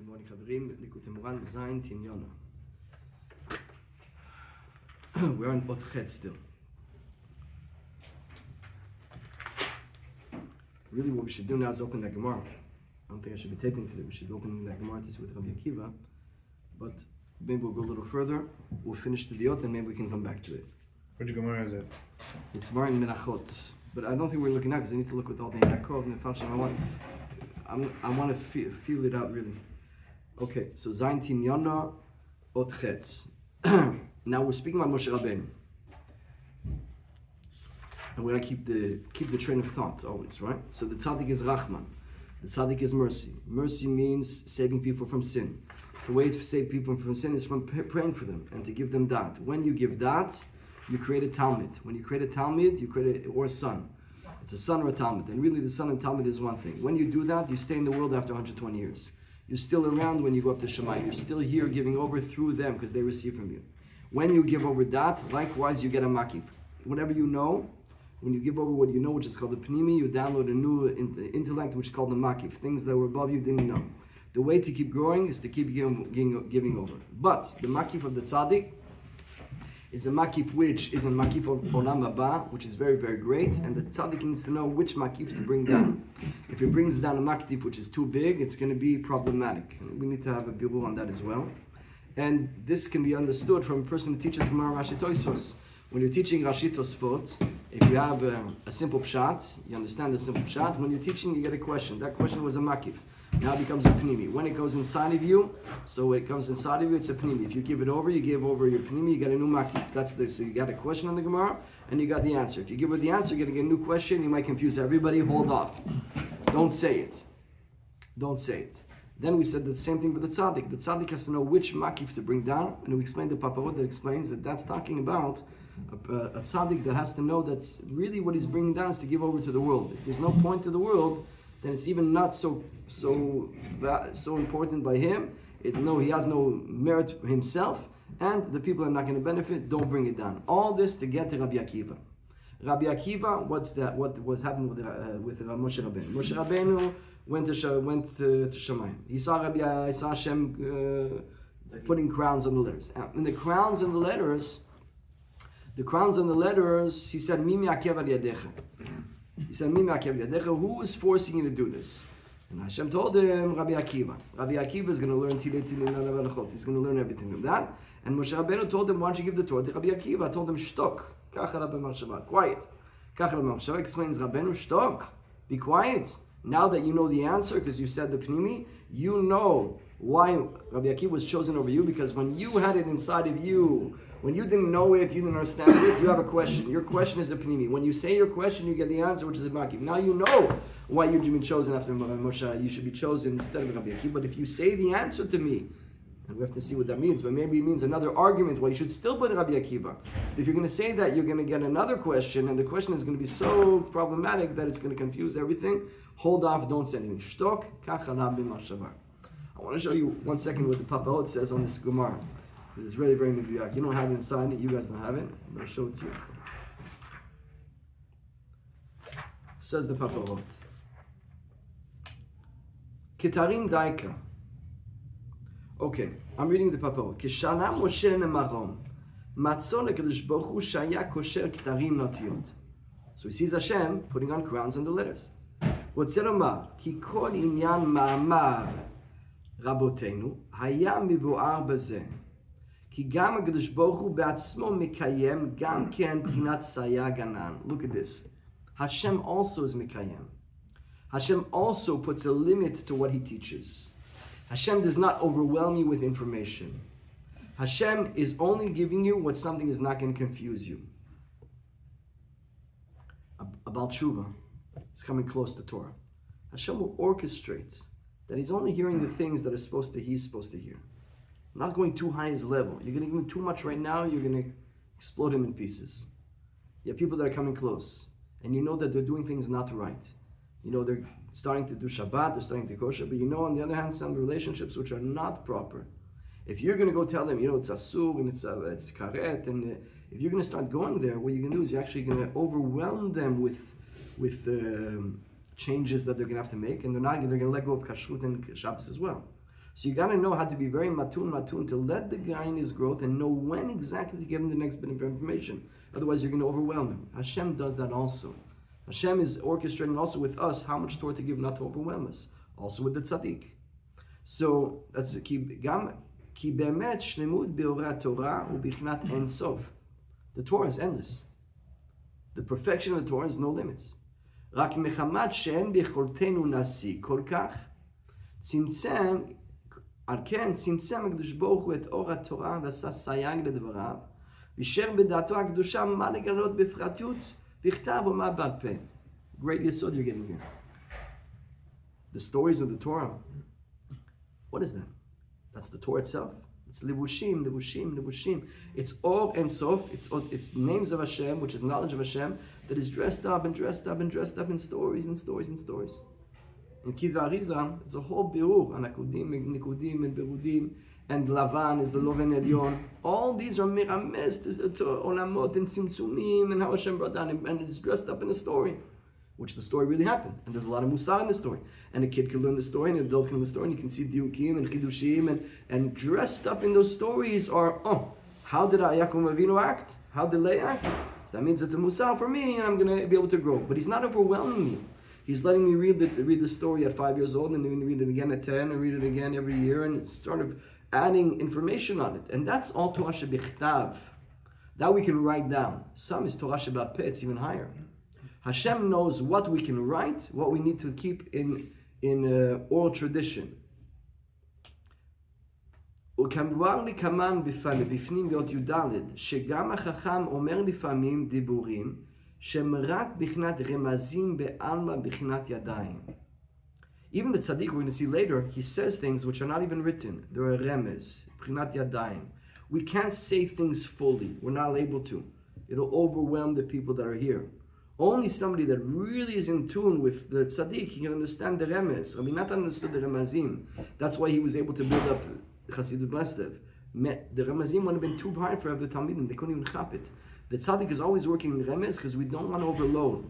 Good morning, Chaverim. Likoutey Moharan, Tinyana. We're on Ot still. Really, what we should do now is open that Gemara. I don't think I should be taping today. We should be opening that Gemara to see with Rabbi Akiva. But maybe we'll go a little further. We'll finish the Diot and maybe we can come back to it. Which Gemara is it? It's Gemara in Menachot. But I don't think we're looking at because I need to look with all the Yaakov and the function. I want to feel it out really. Okay, so Zayin Tinyana Ot Chet. Now we're speaking about Moshe Rabbeinu. And we're going to keep the train of thought always, right? So the tzaddik is Rachman. The tzaddik is mercy. Mercy means saving people from sin. The way to save people from sin is from praying for them and to give them dat. When you give dat, you create a Talmud. When you create a Talmud, you create or a son. It's a son or a Talmud. And really the son and Talmud is one thing. When you do that, you stay in the world after 120 years. You're still around when you go up to Shemayim. You're still here giving over through them because they receive from you. When you give over dat, likewise you get a makif. Whatever you know, when you give over what you know, which is called the pnimi, you download a new intellect, which is called the makif. Things that were above you didn't know. The way to keep growing is to keep giving over. But the makif of the tzaddik is a makif which is a makif of olam haba, which is very, very great. And the tzaddik needs to know which makif to bring down. If it brings down a makif which is too big, it's going to be problematic. And we need to have a birur on that as well. And this can be understood from a person who teaches Gemara Rashi Tosfos. When you're teaching Rashi Tosfot, if you have a simple pshat, you understand the simple pshat. When you're teaching, you get a question. That question was a makif. Now it becomes a pnimi. When it goes inside of you, so when it comes inside of you, it's a pnimi. If you give it over, you give over your pnimi, you get a new makif. So you got a question on the Gemara, and you got the answer. If you give her the answer, you're going to get a new question. You might confuse everybody. Hold off. Don't say it. Don't say it. Then we said the same thing with the tzaddik. The tzaddik has to know which makif to bring down, and we explained the paparot that explains that that's talking about a tzaddik that has to know that really what he's bringing down is to give over to the world. If there's no point to the world, then it's even not so important by him. He has no merit himself, and the people are not going to benefit. Don't bring it down. All this to get to Rabbi Akiva. Rabbi Akiva, what was happening with Moshe Rabbeinu? Moshe Rabbeinu went to Shemayim. He saw Hashem putting crowns on the letters. And the crowns on the letters, he said, Mimi akev al yadecha. He said, Mimi akev al yadecha. Who is forcing you to do this? And Hashem told him, Rabbi Akiva. Rabbi Akiva is going to learn Tinyana. He's going to learn everything from that. And Moshe Rabbeinu told him, why don't you give the Torah to Rabbi Akiva? I told him, shtok. Quiet. Explains Rabbeinu, shtok. Be quiet. Now that you know the answer, because you said the pnimi, you know why Rabbi Akiva was chosen over you, because when you had it inside of you, when you didn't know it, you didn't understand it, you have a question. Your question is a pnimi. When you say your question, you get the answer, which is a makif. Now you know why you've been chosen after Moshe. You should be chosen instead of Rabbi Akiva. But if you say the answer to me, and we have to see what that means, but maybe it means another argument why you should still put Rabbi Akiva. If you're going to say that, you're going to get another question, and the question is going to be so problematic that it's going to confuse everything. Hold off, don't say anything. Shtok, kachana b'machshava. I want to show you 1 second what the Paparot says on this Gemara, because it's really very meduyak. You don't have it inside it, you guys don't have it. I'm going to show it to you. Says the Paparot. Kitarim daika. Okay, I'm reading the Paparot. Kishana Moshe nemarom. Matzon HaKadosh Baruch Hu shaya kosher kitarim notiyot. So he sees Hashem putting on crowns on the letters. רוצה לומר, כי כל עניין מאמר רבותינו היה מבואר בזה. כי גם הקדוש ברוך הוא בעצמו מקיים גם כן בחינת סייג ענן. Look at this. Hashem also is מקיים. Hashem also puts a limit to what he teaches. Hashem does not overwhelm you with information. Hashem is only giving you what something is not going to confuse you. About tshuva. It's coming close to Torah. Hashem will orchestrate that he's only hearing the things that he's supposed to hear. Not going too high his level. You're going to give him too much right now, you're going to explode him in pieces. You have people that are coming close, and you know that they're doing things not right. You know they're starting to do Shabbat, they're starting to kosher, but you know on the other hand some relationships which are not proper. If you're going to go tell them, it's asur and it's karet, and if you're going to start going there, what you're going to do is you're actually going to overwhelm them with changes that they're going to have to make, and they're going to let go of kashrut and Shabbos as well. So you got to know how to be very matun, to let the guy in his growth and know when exactly to give him the next bit of information. Otherwise, you're going to overwhelm him. Hashem does that also. Hashem is orchestrating also with us how much Torah to give, not to overwhelm us. Also with the tzaddik. So that's ki be'emet shlemut be'orat Torah u'bichnat en sof. The Torah is endless. The perfection of the Torah is no limits. רק מחמת שאין ביכולתנו נשיג כל כך, על כן צמצם הקדוש ברוך הוא את אור התורה ועשה סייג לדבריו, ואישר בדעתו הקדושה מה לגלות בפרטיות, בכתב ומה בעל פה. Great yesod you're getting here. The stories of the Torah. What is that? That's the Torah itself. It's levushim. It's all and sof. It's names of Hashem, which is knowledge of Hashem, that is dressed up in stories and stories. In Kidva Arizal, it's a whole birur. Anakudim, Nikudim, and Berudim, and Lavan is the Loven Elyon. All these are mirames to olamot and tzimtzumim and how Hashem brought down, and it's dressed up in a story, which the story really happened. And there's a lot of musar in the story. And a kid can learn the story, and an adult can learn the story, and you can see diukim and chidushim, and dressed up in those stories are, how did Yaakov Avinu act? How did Leah act? So that means it's a musar for me, and I'm going to be able to grow. But he's not overwhelming me. He's letting me read the story at 5 years old, and then read it again at 10, and read it again every year, and sort of adding information on it. And that's all Torah shebichtav. That we can write down. Some is Torah shebat peh, it's even higher. Hashem knows what we can write, what we need to keep in oral tradition. וכמובן לכמן בפנים ביות י"ד, שגם החכם אומר לפעמים דיבורים, שהם רק בחינת רמזים בעלמא בחינת ידיים. Even the tzaddik, we're going to see later, he says things which are not even written. They're a remez, b'chinat yadayim. We can't say things fully. We're not able to. It'll overwhelm the people that are here. Only somebody that really is in tune with the tzaddik, he can understand the remez. Rabbi Natan understood the remazim. That's why he was able to build up Chassidut Breslev. The remazim would have been too hard for the Talmidim. They couldn't even chap it. The tzaddik is always working in remez because we don't want to overload.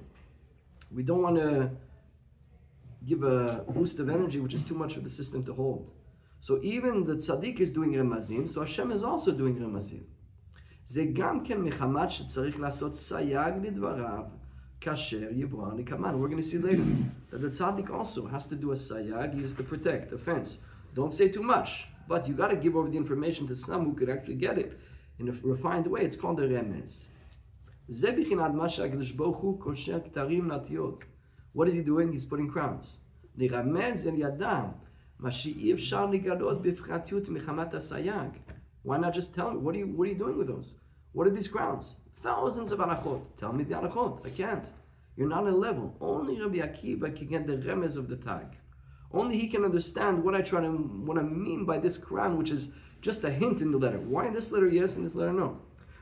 We don't want to give a boost of energy which is too much for the system to hold. So even the tzaddik is doing remazim, so Hashem is also doing remazim. זה גם כן מחמת שצריך לעשות סייג לדבריו כאשר יברא לקמן. We're going to see later that the tzaddik also has to do a sayag. He has to protect, offense. Don't say too much, but you got to give over the information to some who could actually get it in a refined way. It's called a remez. זה בחינת מה שהקדוש ברוך הוא קושר כתרים נטיות. What is he doing? He's putting crowns. לרמז אל ידם מה שאי אפשר לגלות בפרטיות מחמת הסייג. Why not just tell me? What are you doing with those? What are these crowns? Thousands of halachot. Tell me the halachot. I can't. You're not on a level. Only Rabbi Akiva can get the remez of the tag. Only he can understand what I mean by this crown, which is just a hint in the letter. Why in this letter yes, in this letter no?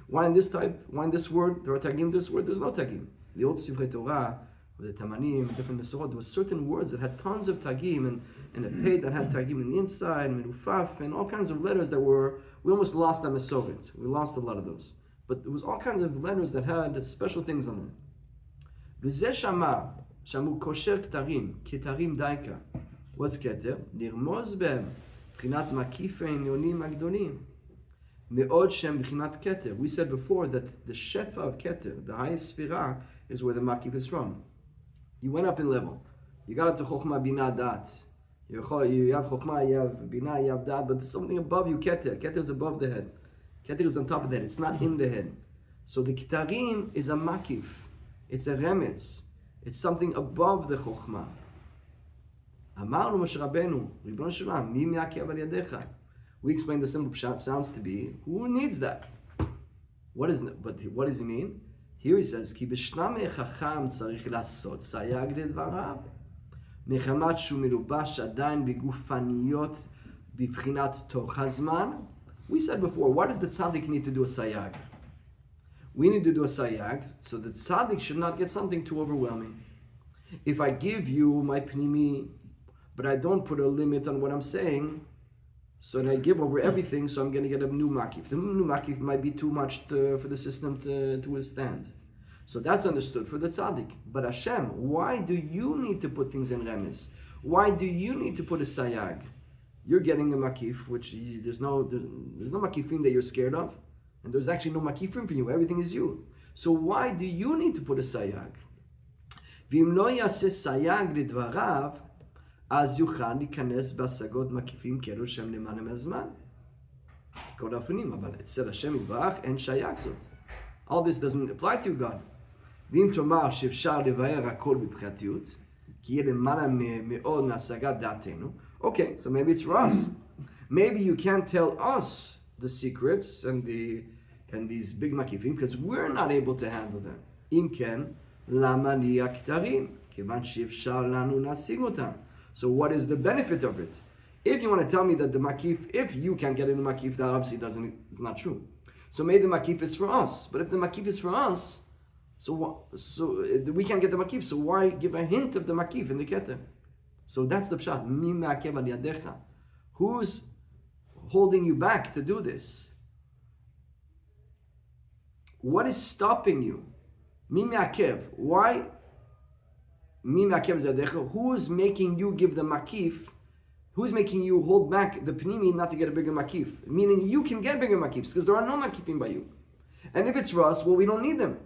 Why in this type? Why in this word? There are tagim. This word, there's no tagim. The old Sifrei Torah, with the Tamanim, different Mesorot, there were certain words that had tons of tagim, and a pei that had tagim in the inside, merufaf, and all kinds of letters that we almost lost that Mesorot. We lost a lot of those. But there was all kinds of letters that had special things on them. וזה שאמרו קושר כתרים, כתרים דייקה. What's כתר? נרמוז בהם, בחינת מקיף העניונים הגדולים. מאוד שהם בחינת כתר. We said before that the shefa of keter, the highest sphira, is where the makif is from. You went up in level. You got up to chokhmah, bina, dat. You have chokhmah, you have bina, you have dat, but something above you, keter. Keter is above the head. Keter is on top of the head. It's not in the head. So the kitarim is a makif. It's a remez. It's something above the chokhmah. אמרנו משה רבנו, ריבונו של עולם, מי מעכב על ידיך? We explained the simple pshat sounds to be, who needs that? What does he mean? Here he says, כי בשלמי חכם צריך לעשות סייג לדבריו, מחמת שהוא מלובש עדיין בגופניות בבחינת תוך הזמן. We said before, why does the tzaddik need to do a sayag? We need to do a sayag, so the tzaddik should not get something too overwhelming. If I give you my pnimi, but I don't put a limit on what I'm saying, so that I give over everything, so I'm going to get a new makif. The new makif might be too much for the system to withstand. So that's understood for the tzaddik. But Hashem, why do you need to put things in remez? Why do you need to put a sayag? you're getting a makif, which there's no makifim that you're scared of, and there's actually no makifim for you. Everything is you. So why do you need to put a sayag? V'im lo yaseh sayag lidvarav, az yuchal likanes b'asagot makifim kero shem lemana me'azman. Kol afunim, אבל אצל השם יתברך אין שייך זאת. All this doesn't apply to God. ואם תאמר שאפשר לבאר הכל בבחירתיות, כי יהיה למעלה מאוד מהשגת דעתנו. Okay, so maybe it's for us. Maybe you can't tell us the secrets and these big makifim because we're not able to handle them. אם כן, למה נהיה כתרים? כיוון שאפשר לנו להשיג אותם. So what is the benefit of it? If you want to tell me that the makif, if you can't get in the makif, that obviously it's not true. So maybe the makif is for us. But if the makif is for us, so we can't get the makif. So why give a hint of the makif in the keter? So that's the pshat. Mi me'akev al yadecha. Who's holding you back to do this? What is stopping you? Mi me'akev. Why? Mi me'akev yadecha. Who is making you give the makif? Who's making you hold back the pnimi not to get a bigger makif? Meaning you can get bigger makifs because there are no makifim by you. And if it's for us, well, we don't need them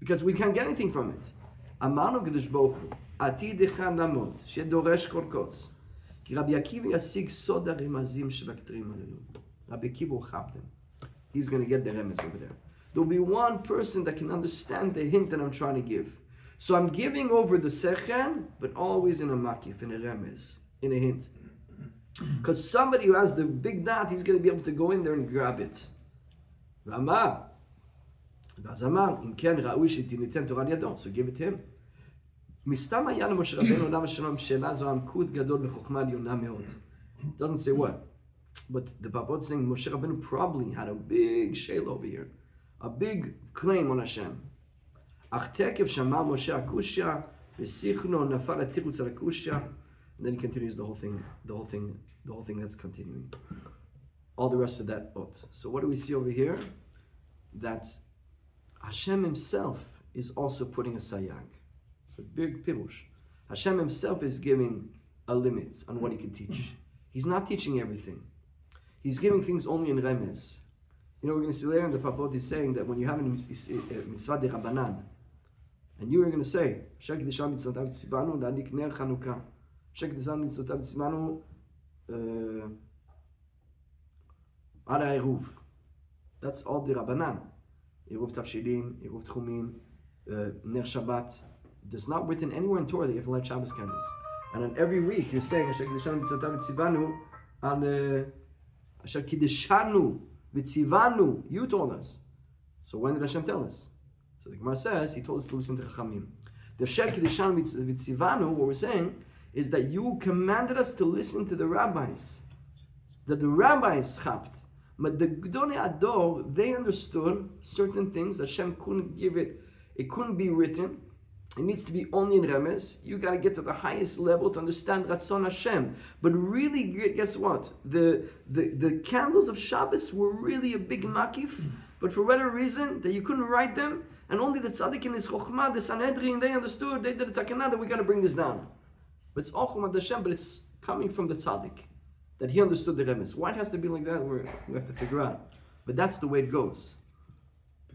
because we can't get anything from it. Amanu Kadosh Baruch Hu, Atid echad lamod, shedoresh kol kotz, ki Rabbi Akiva yasig sod haremazim shebakterim halelu. Rabbi Akiva will chap them. He's going to get the remez over there. There'll be one person that can understand the hint that I'm trying to give. So I'm giving over the sechel, but always in a makif, in a remez. In a hint. Because somebody who has the big dot, he's going to be able to go in there and grab it. So give it to him. It doesn't say what. But the Papot is saying Moshe Rabbeinu probably had a big shale over here. A big claim on Hashem. And then he continues the whole thing that's continuing. All the rest of that oath. So what do we see over here? That Hashem himself is also putting a sayag. It's a big pirush. Hashem himself is giving a limit on what he can teach. He's not teaching everything. He's giving things only in remez. You know, we're going to see later in the Papot is saying that when you have a mitzvah de Rabbanan, and you are going to say, Shek Disham Mitzvotav Tzivanu La'adik Ner Chanukah. Shek Disham Mitzvotav Tzivanu Ara Eruv. That's all the Rabbanan. Eruv Tavshilin, Eruv Tchumin, Ner Shabbat. There's not written anywhere in Torah that you have to light Shabbos candles. And on every week you're saying, Shek Disham Mitzvotav Tzivanu on Asher Kiddushanu V'tzivanu. You told us. So when did Hashem tell us? So the Gemara says, he told us to listen to Chachamim. The Asher Kiddushanu V'tzivanu, what we're saying, is that you commanded us to listen to the rabbis. That the rabbis chapped. But the Gdolei Ador, they understood certain things. Hashem couldn't give it. It couldn't be written. It needs to be only in remez. You got to get to the highest level to understand Ratzon Hashem. But really, guess what? The candles of Shabbos were really a big makif, but for whatever reason that you couldn't write them, and only the tzaddik and his chokhmah, the Sanhedrin, they understood. They did a takanah that we got to bring this down. But it's all chumad Hashem, but it's coming from the tzaddik that he understood the remez. Why it has to be like that? We have to figure out. But that's the way it goes.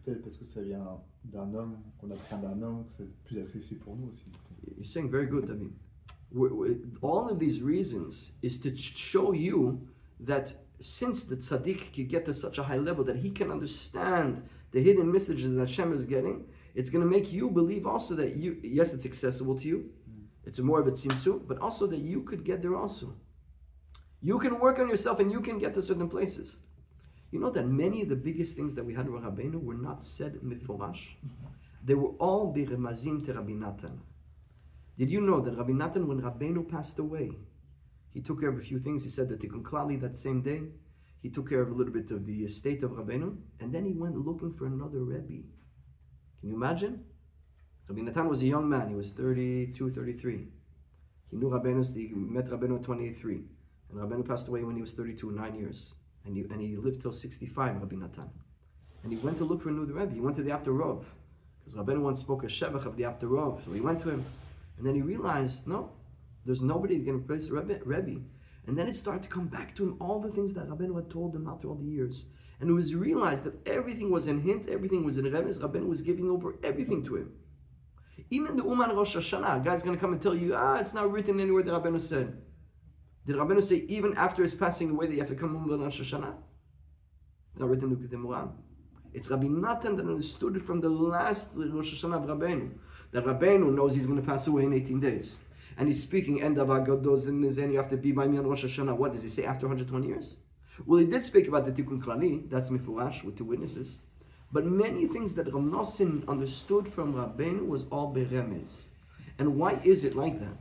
Peut-être parce que ça vient d'un homme, qu'on apprend d'un homme, que c'est plus accessible pour nous aussi. You're saying very good, David. All of these reasons is to show you that since the tzaddik can get to such a high level that he can understand the hidden messages that Hashem is getting, it's going to make you believe also that yes, it's accessible to you. It's more of a tzimtzum, but also that you could get there also. You can work on yourself and you can get to certain places. You know that many of the biggest things that we had with Rabbeinu were not said miforash. They were all biremazim to Rabbi Natan. Did you know that Rabbi Natan, when Rabbeinu passed away, he took care of a few things. He said that Tikkun Klali that same day, he took care of a little bit of the estate of Rabbeinu, and then he went looking for another Rebbe. Can you imagine? Rabbi Natan was a young man. He was 32, 33. He knew Rabbeinu, he met Rabbeinu at 23. And Rabbeinu passed away when he was 32, 9 years. And he lived till 65, Rabbi Natan. And he went to look for a new Rebbe. He went to the Apter Rov. Because Rabbeinu once spoke a Shevach of the Apter Rov. So he went to him. And then he realized, no, there's nobody going to replace Rebbe. And then it started to come back to him, all the things that Rabbeinu had told him after all the years. And it was realized that everything was in hint, everything was in remez. Rabbeinu was giving over everything to him. Even the Uman Rosh Hashanah, a guy's going to come and tell you, it's not written anywhere that Rabbeinu said. Did Rabbeinu say even after his passing away that you have to come Uman Rosh Hashanah? It's not written in Likoutey Moharan. It's Rabbi Natan that understood it from the last Rosh Hashanah of Rabbeinu. That Rabbeinu knows he's going to pass away in 18 days. And he's speaking, and you have to be by me on Rosh Hashanah. What does he say after 120 years? Well, he did speak about the Tikkun Klali, that's Mifurash with 2 witnesses. But many things that Rav Nosson understood from Rabbeinu was all beremez. And why is it like that?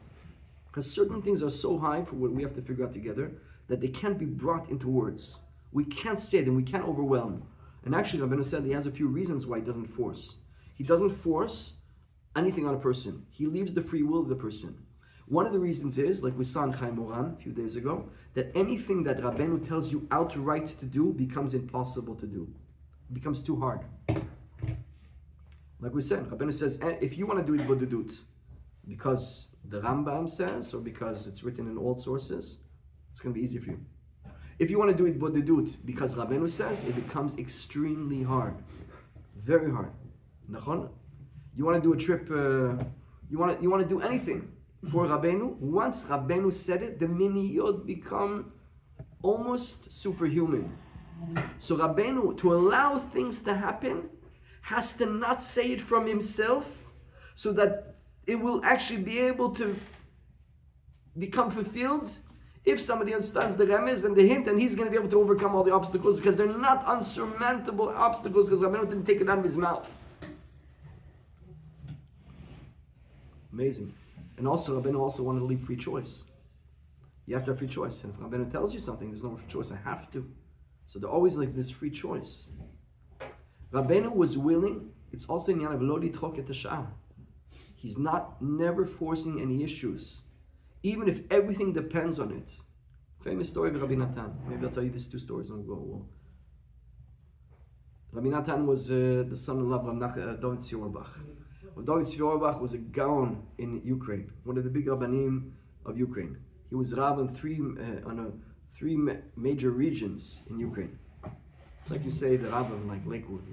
Because certain things are so high for what we have to figure out together that they can't be brought into words. We can't say them, we can't overwhelm. And actually, Rabbeinu said he has a few reasons why he doesn't force. He doesn't force anything on a person. He leaves the free will of the person. One of the reasons is, like we saw in Chaim Moran a few days ago, that anything that Rabbeinu tells you outright to do becomes impossible to do. It becomes too hard. Like we said, Rabbeinu says, if you want to do it bodedut, because the Rambam says, or because it's written in old sources, it's going to be easy for you. If you want to do it bodedut, because Rabbeinu says, it becomes extremely hard. Very hard. Nachon? You want to do a trip, you want to do anything for Rabbeinu. Once Rabbeinu said it, the miniyot become almost superhuman. So Rabbeinu, to allow things to happen, has to not say it from himself, so that it will actually be able to become fulfilled if somebody understands the remez and the hint, and he's going to be able to overcome all the obstacles, because they're not unsurmountable obstacles, because Rabbeinu didn't take it out of his mouth. Amazing. And also, Rabbeinu also wanted to leave free choice. You have to have free choice. And if Rabbeinu tells you something, there's no free choice, I have to. So they're always like this free choice. Rabbeinu was willing, it's also in Tinyana of lo lidchok et hasha'ah. He's never forcing any issues, even if everything depends on it. Famous story of Rabbi Natan. Maybe I'll tell you these 2 stories and we'll go. Rabbi Natan was the son-in-law of David Siorbach. David Siorbach was a gaon in Ukraine, one of the big rabbanim of Ukraine. He was Rav in 3 major regions in Ukraine. It's like you say the Rav of like Lakewood,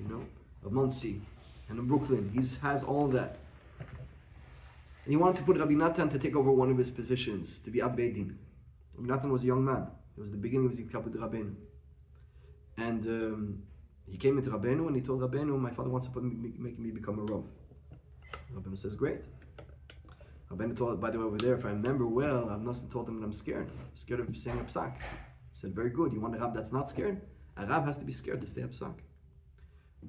of Muncie, and in Brooklyn. He has all that. And he wanted to put Rabbi Natan to take over one of his positions, to be Ab Beidin. Rabbi Natan was a young man. It was the beginning of his Yitkavut Rabbeinu. And he came into Rabbeinu and he told Rabbeinu, my father wants to make me become a Rav. Rabbeinu says, great. Rabbeinu told, by the way, over there, if I remember well, Rav Nosson told him that I'm scared. I'm scared of saying a psak. He said, very good. You want a Rav that's not scared? A Rav has to be scared to stay a psak.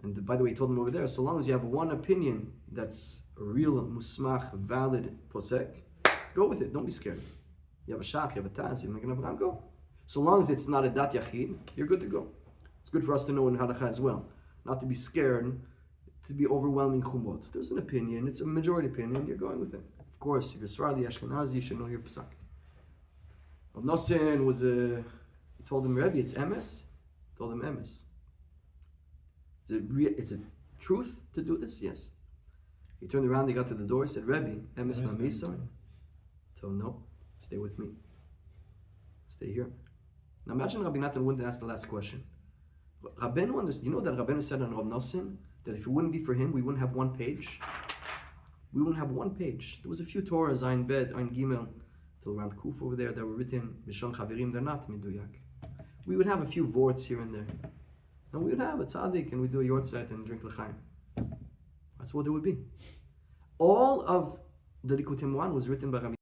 And by the way, he told him over there, so long as you have one opinion that's a real musmach, valid posek, go with it. Don't be scared. You have a shach, you have a taz, you have an Avraham, go. So long as it's not a dat yachid, you're good to go. It's good for us to know in halakha as well. Not to be scared, to be overwhelming chumot. There's an opinion, it's a majority opinion, you're going with it. Of course, if you're Sephardi, Ashkenazi, you should know your psak. Rav Nosson was he told him, Rebbe, it's emes? He told him emes. Is it truth to do this? Yes. He turned around, he got to the door, he said, Rebbe, emes na miso? Told him, no, stay with me. Stay here. Now imagine Rabbi Natan wouldn't ask the last question. Rabbeinu understood, you know that Rabbeinu said on Rav Nosson, that if it wouldn't be for him, we wouldn't have one page. We wouldn't have one page. There was a few Torahs, Ein Bet, Ein Gimel, till around Kuf over there, that were written, Mishon Chavirim, they're not Miduyak. We would have a few vorts here and there. And we would have a tzaddik, and we'd do a yortzeit and drink l'chaim. That's what it would be. All of the Likoutey Moharan was written by Rabbi